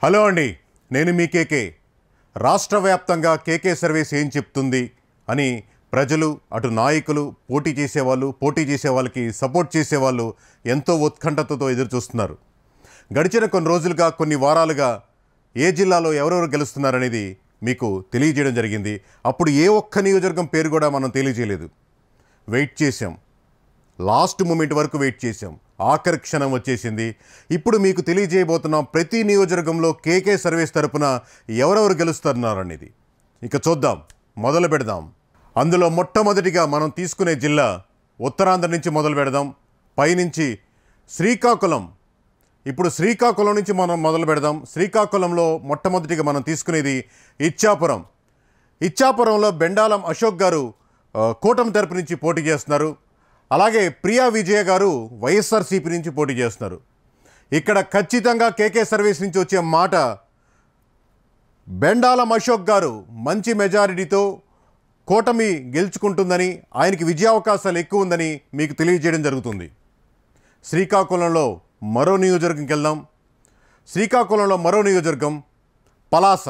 Hello అండి, నేను మీ కేకే. రాష్ట్ర వ్యాప్తంగా కేకే సర్వీస్ ఏం చెప్తుంది అని ప్రజలు, అటు నాయకులు, పోటీ చేసే వాళ్ళకి సపోర్ట్ చేసేవాళ్ళు ఎంతో ఉత్కంఠతతో ఎదురు చూస్తున్నారు. గడిచిన కొన్ని రోజులుగా, కొన్ని వారాలుగా ఏ జిల్లాలో ఎవరెవరు గెలుస్తున్నారనేది మీకు తెలియజేయడం జరిగింది. అప్పుడు ఏ ఒక్క నియోజకవర్గం పేరు కూడా మనం తెలియజేయలేదు. వెయిట్ చేశాం, లాస్ట్ మూమెంట్ వరకు వెయిట్ చేశాం. ఆఖరి క్షణం వచ్చేసింది. ఇప్పుడు మీకు తెలియజేయబోతున్నాం ప్రతి నియోజకవర్గంలో కేకే సర్వీస్ తరపున ఎవరెవరు గెలుస్తున్నారనేది. ఇక చూద్దాం, మొదలు పెడదాం. అందులో మొట్టమొదటిగా మనం తీసుకునే జిల్లా ఉత్తరాంధ్ర నుంచి మొదలు పెడదాం. పైనుంచి శ్రీకాకుళం. ఇప్పుడు శ్రీకాకుళం నుంచి మనం మొదలు పెడదాం. శ్రీకాకుళంలో మొట్టమొదటిగా మనం తీసుకునేది ఇచ్చాపురం. ఇచ్చాపురంలో బెండాలం అశోక్ గారు కూటమి తరపు నుంచి పోటీ చేస్తున్నారు. అలాగే ప్రియా విజయ గారు వైఎస్ఆర్సీపీ నుంచి పోటీ చేస్తున్నారు. ఇక్కడ ఖచ్చితంగా కేకే సర్వీస్ నుంచి వచ్చే మాట, బెండాలం అశోక్ గారు మంచి మెజారిటీతో కూటమి గెలుచుకుంటుందని, ఆయనకి విజయావకాశాలు ఎక్కువ ఉందని మీకు తెలియజేయడం జరుగుతుంది. శ్రీకాకుళంలో మరో నియోజకవర్గంకి వెళ్దాం. శ్రీకాకుళంలో మరో నియోజకవర్గం పలాస.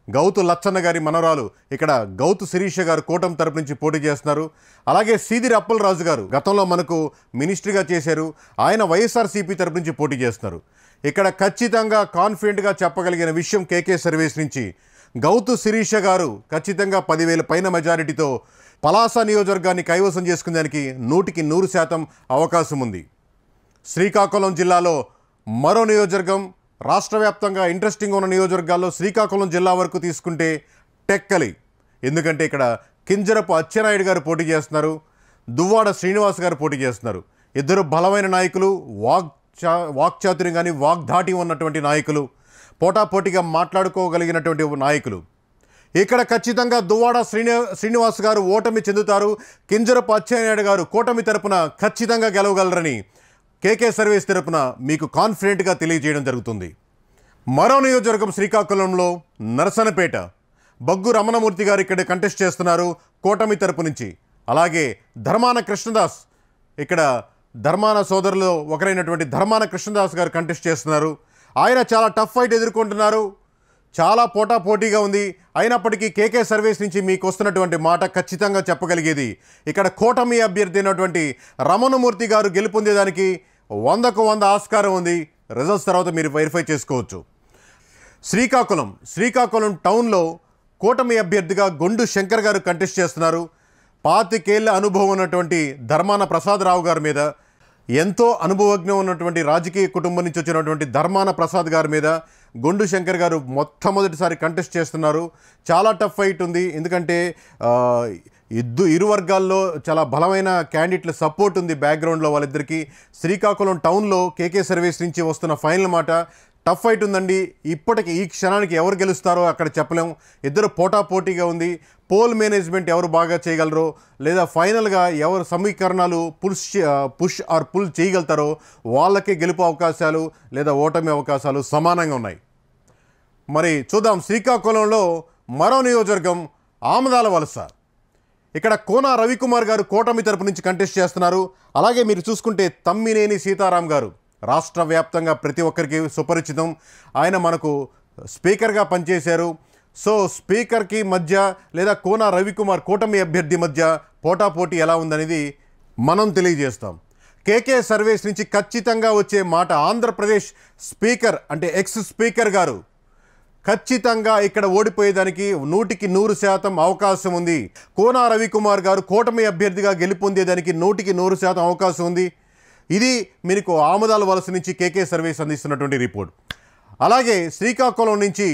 గౌతు లచ్చన్న గారి మనవరాలు ఇక్కడ గౌతు శిరీష గారు కూటమి తరపు నుంచి పోటీ చేస్తున్నారు. అలాగే సీదిరి అప్పలరాజు గారు గతంలో మనకు మినిస్ట్రీగా చేశారు. ఆయన వైఎస్ఆర్సీపీ తరపు నుంచి పోటీ చేస్తున్నారు. ఇక్కడ ఖచ్చితంగా కాన్ఫిడెంట్గా చెప్పగలిగిన విషయం, కేకే సర్వీస్ నుంచి గౌతు శిరీష గారు ఖచ్చితంగా 10,000 పైన మెజారిటీతో పలాస నియోజకవర్గాన్ని కైవసం చేసుకునేదానికి 100% అవకాశం ఉంది. శ్రీకాకుళం జిల్లాలో మరో నియోజకవర్గం, రాష్ట్ర వ్యాప్తంగా ఇంట్రెస్టింగ్ ఉన్న నియోజకవర్గాల్లో శ్రీకాకుళం జిల్లా వరకు తీసుకుంటే టెక్కలి. ఎందుకంటే ఇక్కడ కింజరపు అచ్చెన్నాయుడు గారు పోటీ చేస్తున్నారు, దువ్వాడ శ్రీనివాస్ గారు పోటీ చేస్తున్నారు. ఇద్దరు బలమైన నాయకులు, వాక్చాతుర్యం కానీ వాగ్ధాటి ఉన్నటువంటి నాయకులు, పోటాపోటీగా మాట్లాడుకోగలిగినటువంటి నాయకులు. ఇక్కడ ఖచ్చితంగా దువ్వాడ శ్రీనివాస్ గారు ఓటమి చెందుతారు. కింజరపు అచ్చెన్నాయుడు గారు కూటమి తరపున ఖచ్చితంగా గెలవగలరని కేకే సర్వీస్ తరపున మీకు కాన్ఫిడెంట్గా తెలియజేయడం జరుగుతుంది. మరో నియోజకవర్గం శ్రీకాకుళంలో నరసనపేట. బగ్గు రమణమూర్తి గారు ఇక్కడ కంటెస్ట్ చేస్తున్నారు కూటమి తరపు నుంచి. అలాగే ధర్మాన కృష్ణదాస్, ఇక్కడ ధర్మాన సోదరులు ఒకరైనటువంటి ధర్మాన కృష్ణదాస్ గారు కంటెస్ట్ చేస్తున్నారు. ఆయన చాలా టఫ్ ఫైట్ ఎదుర్కొంటున్నారు, చాలా పోటాపోటీగా ఉంది. అయినప్పటికీ కేకే సర్వీస్ నుంచి మీకు వస్తున్నటువంటి మాట ఖచ్చితంగా చెప్పగలిగేది, ఇక్కడ కూటమి అభ్యర్థి అయినటువంటి రమణమూర్తి గారు గెలుపొందేదానికి 100కు 100 ఆస్కారం ఉంది. రిజల్ట్స్ తర్వాత మీరు వెరిఫై చేసుకోవచ్చు. శ్రీకాకుళం టౌన్లో కూటమి అభ్యర్థిగా గొండు శంకర్ గారు కంటెస్ట్ చేస్తున్నారు. 25 ఏళ్ల అనుభవం ఉన్నటువంటి ధర్మాన ప్రసాద్ రావు గారి మీద, ఎంతో అనుభవజ్ఞం ఉన్నటువంటి రాజకీయ కుటుంబం నుంచి వచ్చినటువంటి ధర్మాన ప్రసాద్ గారి మీద గొండు శంకర్ గారు మొట్టమొదటిసారి కంటెస్ట్ చేస్తున్నారు. చాలా టఫ్ ఫైట్ ఉంది. ఎందుకంటే ఇరు వర్గాల్లో చాలా బలమైన క్యాండిడేట్ల సపోర్ట్ ఉంది బ్యాక్గ్రౌండ్లో వాళ్ళిద్దరికీ. శ్రీకాకుళం టౌన్లో కేకే సర్వీస్ నుంచి వస్తున్న ఫైనల్ మాట, టఫ్ ఫైట్ ఉందండి. ఇప్పటికి ఈ క్షణానికి ఎవరు గెలుస్తారో అక్కడ చెప్పలేం. ఇద్దరు పోటాపోటీగా ఉంది. పోల్ మేనేజ్మెంట్ ఎవరు బాగా చేయగలరో, లేదా ఫైనల్గా ఎవరు సమీకరణాలు పుష్ ఆర్ పుల్ చేయగలుగుతారో వాళ్ళకే గెలుపు అవకాశాలు లేదా ఓటమి అవకాశాలు సమానంగా ఉన్నాయి. మరి చూద్దాం. శ్రీకాకుళంలో మరో నియోజకవర్గం ఆమదాల వలస. ఇక్కడ కోన రవికుమార్ గారు కూటమి తరపు నుంచి కంటెస్ట్ చేస్తున్నారు. అలాగే మీరు చూసుకుంటే తమ్మినేని సీతారాం గారు రాష్ట్ర వ్యాప్తంగా ప్రతి ఒక్కరికి సుపరిచితం. ఆయన మనకు స్పీకర్గా పనిచేశారు. సో స్పీకర్కి మధ్య లేదా కోన రవికుమార్ కూటమి అభ్యర్థి మధ్య పోటాపోటీ ఎలా ఉందనేది మనం తెలియజేస్తాం. కేకే సర్వీస్ నుంచి ఖచ్చితంగా వచ్చే మాట, ఆంధ్రప్రదేశ్ స్పీకర్ అంటే ఎక్స్ స్పీకర్ గారు ఖచ్చితంగా ఇక్కడ ఓడిపోయేదానికి 100% అవకాశం ఉంది. కోన రవికుమార్ గారు కూటమి అభ్యర్థిగా గెలుపొందేదానికి 100% అవకాశం ఉంది. ఇది మీకు ఆమదాల వలస నుంచి కేకే సర్వీస్ అందిస్తున్నటువంటి రిపోర్ట్. అలాగే శ్రీకాకుళం నుంచి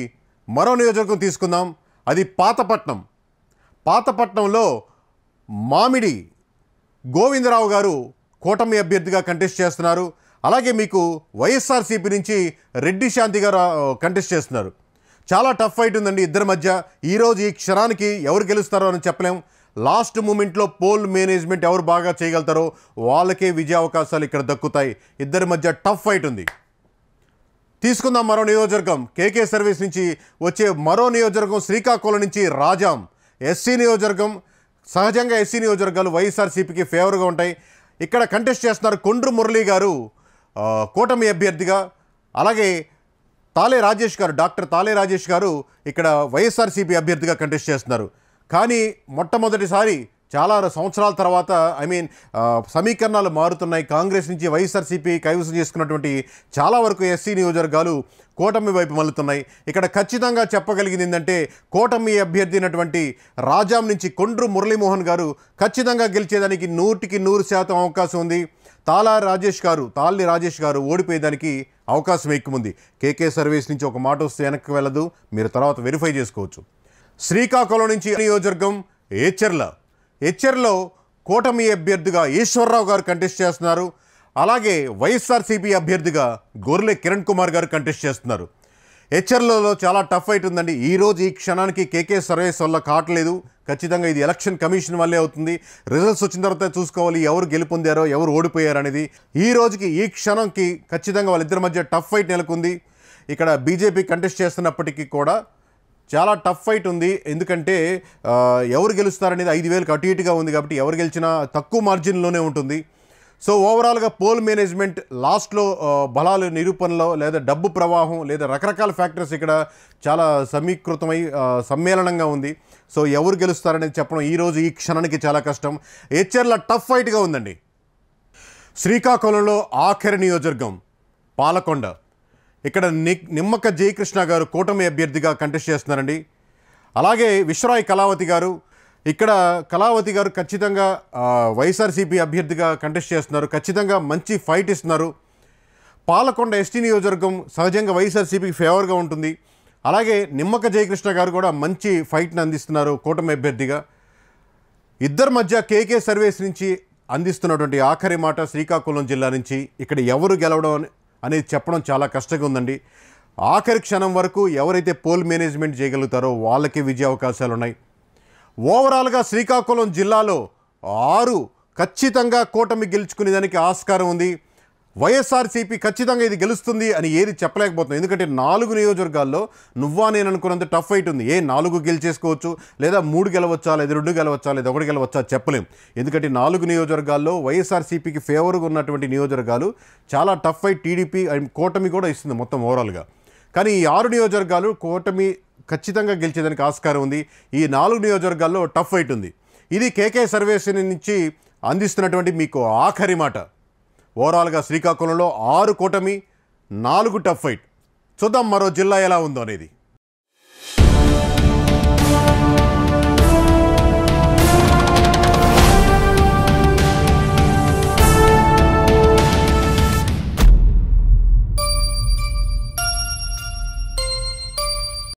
మరో నియోజకవర్గం తీసుకుందాం. అది పాతపట్నంలో మామిడి గోవిందరావు గారు కూటమి అభ్యర్థిగా కంటెస్ట్ చేస్తున్నారు. అలాగే మీకు వైఎస్ఆర్సీపీ నుంచి రెడ్డి శాంతి గారు కంటెస్ట్ చేస్తున్నారు. చాలా టఫ్ ఫైట్ ఉందండి ఇద్దరి మధ్య. ఈరోజు ఈ క్షణానికి ఎవరు గెలుస్తారో అని చెప్పలేం. లాస్ట్ మూమెంట్లో పోల్ మేనేజ్మెంట్ ఎవరు బాగా చేయగలుగుతారో వాళ్ళకే విజయ అవకాశాలు ఇక్కడ దక్కుతాయి. ఇద్దరి మధ్య టఫ్ ఫైట్ ఉంది. తీసుకుందాం మరో నియోజకవర్గం. కేకే సర్వీస్ నుంచి వచ్చే మరో నియోజకవర్గం శ్రీకాకుళం నుంచి రాజాం. ఎస్సీ నియోజకవర్గం. సహజంగా ఎస్సీ నియోజకవర్గాలు వైఎస్ఆర్సీపీకి ఫేవర్గా ఉంటాయి. ఇక్కడ కంటెస్ట్ చేస్తున్నారు కొండ్రు మురళీ గారు కూటమి అభ్యర్థిగా. అలాగే తాలే రాజేష్ గారు, డాక్టర్ తాలే రాజేష్ గారు ఇక్కడ వైఎస్ఆర్సీపీ అభ్యర్థిగా కంటెస్ట్ చేస్తున్నారు. కానీ మొట్టమొదటిసారి చాలా సంవత్సరాల తర్వాత సమీకరణాలు మారుతున్నాయి. కాంగ్రెస్ నుంచి వైఎస్ఆర్సీపీ కైవసం చేసుకున్నటువంటి చాలా వరకు ఎస్సీ నియోజకవర్గాలు కూటమి వైపు మళ్ళుతున్నాయి. ఇక్కడ ఖచ్చితంగా చెప్పగలిగింది ఏంటంటే కూటమి అభ్యర్థి అయినటువంటి రాజాం నుంచి కొండ్రు మురళీమోహన్ గారు ఖచ్చితంగా గెలిచేదానికి 100% అవకాశం ఉంది. తాళ్ళి రాజేష్ గారు ఓడిపోయేదానికి అవకాశం ఎక్కువ ఉంది. కేకే సర్వీస్ నుంచి ఒక మాట వస్తే వెనక్కి వెళ్ళదు, మీరు తర్వాత వెరిఫై చేసుకోవచ్చు. శ్రీకాకుళం నుంచి నియోజకవర్గం హెచ్చర్లో కూటమి అభ్యర్థిగా ఈశ్వర్రావు గారు కంటెస్ట్ చేస్తున్నారు. అలాగే వైఎస్ఆర్సీపీ అభ్యర్థిగా గొర్రె కిరణ్ కుమార్ గారు కంటెస్ట్ చేస్తున్నారు. హెచ్చర్లలో చాలా టఫ్ ఫైట్ ఉందండి. ఈరోజు ఈ క్షణానికి కేకే సర్వేస్ వల్ల కావట్లేదు. ఖచ్చితంగా ఇది ఎలక్షన్ కమిషన్ వల్లే అవుతుంది. రిజల్ట్స్ వచ్చిన తర్వాత చూసుకోవాలి ఎవరు గెలుపొందారో ఎవరు ఓడిపోయారు అనేది. ఈ రోజుకి ఈ క్షణంకి ఖచ్చితంగా వాళ్ళిద్దరి మధ్య టఫ్ ఫైట్ నెలకొంది. ఇక్కడ బీజేపీ కంటెస్ట్ చేస్తున్నప్పటికీ కూడా చాలా టఫ్ ఫైట్ ఉంది. ఎందుకంటే ఎవరు గెలుస్తారనేది 5,000కి అటు ఇటుగా ఉంది కాబట్టి ఎవరు గెలిచినా తక్కువ మార్జిన్లోనే ఉంటుంది. సో ఓవరాల్గా పోల్ మేనేజ్మెంట్ లాస్ట్లో బలాలు నిరూపణలో లేదా డబ్బు ప్రవాహం లేదా రకరకాల ఫ్యాక్టర్స్ ఇక్కడ చాలా సమీకృతమై సమ్మేళనంగా ఉంది. సో ఎవరు గెలుస్తారనేది చెప్పడం ఈరోజు ఈ క్షణానికి చాలా కష్టం. హెచ్చర్ల టఫ్ ఫైట్గా ఉందండి. శ్రీకాకుళంలో ఆఖరి నియోజకవర్గం పాలకొండ. ఇక్కడ నిమ్మక జయకృష్ణ గారు కూటమి అభ్యర్థిగా కంటెస్ట్ చేస్తున్నారండి. అలాగే విశ్వరాయ్ కళావతి గారు, ఇక్కడ కళావతి గారు ఖచ్చితంగా వైఎస్ఆర్సీపీ అభ్యర్థిగా కంటెస్ట్ చేస్తున్నారు. ఖచ్చితంగా మంచి ఫైట్ ఇస్తున్నారు. పాలకొండ ఎస్టీ నియోజకవర్గం సహజంగా వైఎస్ఆర్సీపీకి ఫేవర్గా ఉంటుంది. అలాగే నిమ్మక జయకృష్ణ గారు కూడా మంచి ఫైట్ని అందిస్తున్నారు కూటమి అభ్యర్థిగా. ఇద్దరి మధ్య కేకే సర్వీస్ నుంచి అందిస్తున్నటువంటి ఆఖరి మాట శ్రీకాకుళం జిల్లా నుంచి ఇక్కడ ఎవరు గెలవడం అనేది చెప్పడం చాలా కష్టంగా ఉందండి. ఆఖరి క్షణం వరకు ఎవరైతే పోల్ మేనేజ్మెంట్ చేయగలుగుతారో వాళ్ళకి విజయ అవకాశాలు ఉన్నాయి. ఓవరాల్గా శ్రీకాకుళం జిల్లాలో 6 ఖచ్చితంగా కూటమి గెలుచుకునేదానికి ఆస్కారం ఉంది. వైఎస్ఆర్సీపీ ఖచ్చితంగా ఇది గెలుస్తుంది అని ఏది చెప్పలేకపోతుంది. ఎందుకంటే 4 నియోజకవర్గాల్లో నువ్వా నేను అనుకున్నంత టఫ్ ఫైట్ ఉంది. 4 గెలిచేసుకోవచ్చు, లేదా 3 గెలవచ్చా, లేదా 2 గెలవచ్చా, లేదా 1 గెలవచ్చా చెప్పలేం. ఎందుకంటే 4 నియోజకవర్గాల్లో వైఎస్ఆర్సీపీకి ఫేవర్గా ఉన్నటువంటి నియోజకవర్గాలు చాలా టఫ్ ఫైట్ టీడీపీ కూటమి కూడా ఇస్తుంది మొత్తం ఓవరాల్గా. కానీ ఈ 6 నియోజకవర్గాలు కూటమి ఖచ్చితంగా గెలిచేదానికి ఆస్కారం ఉంది. ఈ 4 నియోజకవర్గాల్లో టఫ్ ఫైట్ ఉంది. ఇది కేకే సర్వేస్ నుంచి అందిస్తున్నటువంటి మీకు ఆఖరి మాట. ఓవరాల్గా శ్రీకాకుళంలో 6 కూటమి, 4 టఫ్ ఫైట్. చూద్దాం మరో జిల్లా ఎలా ఉందో అనేది.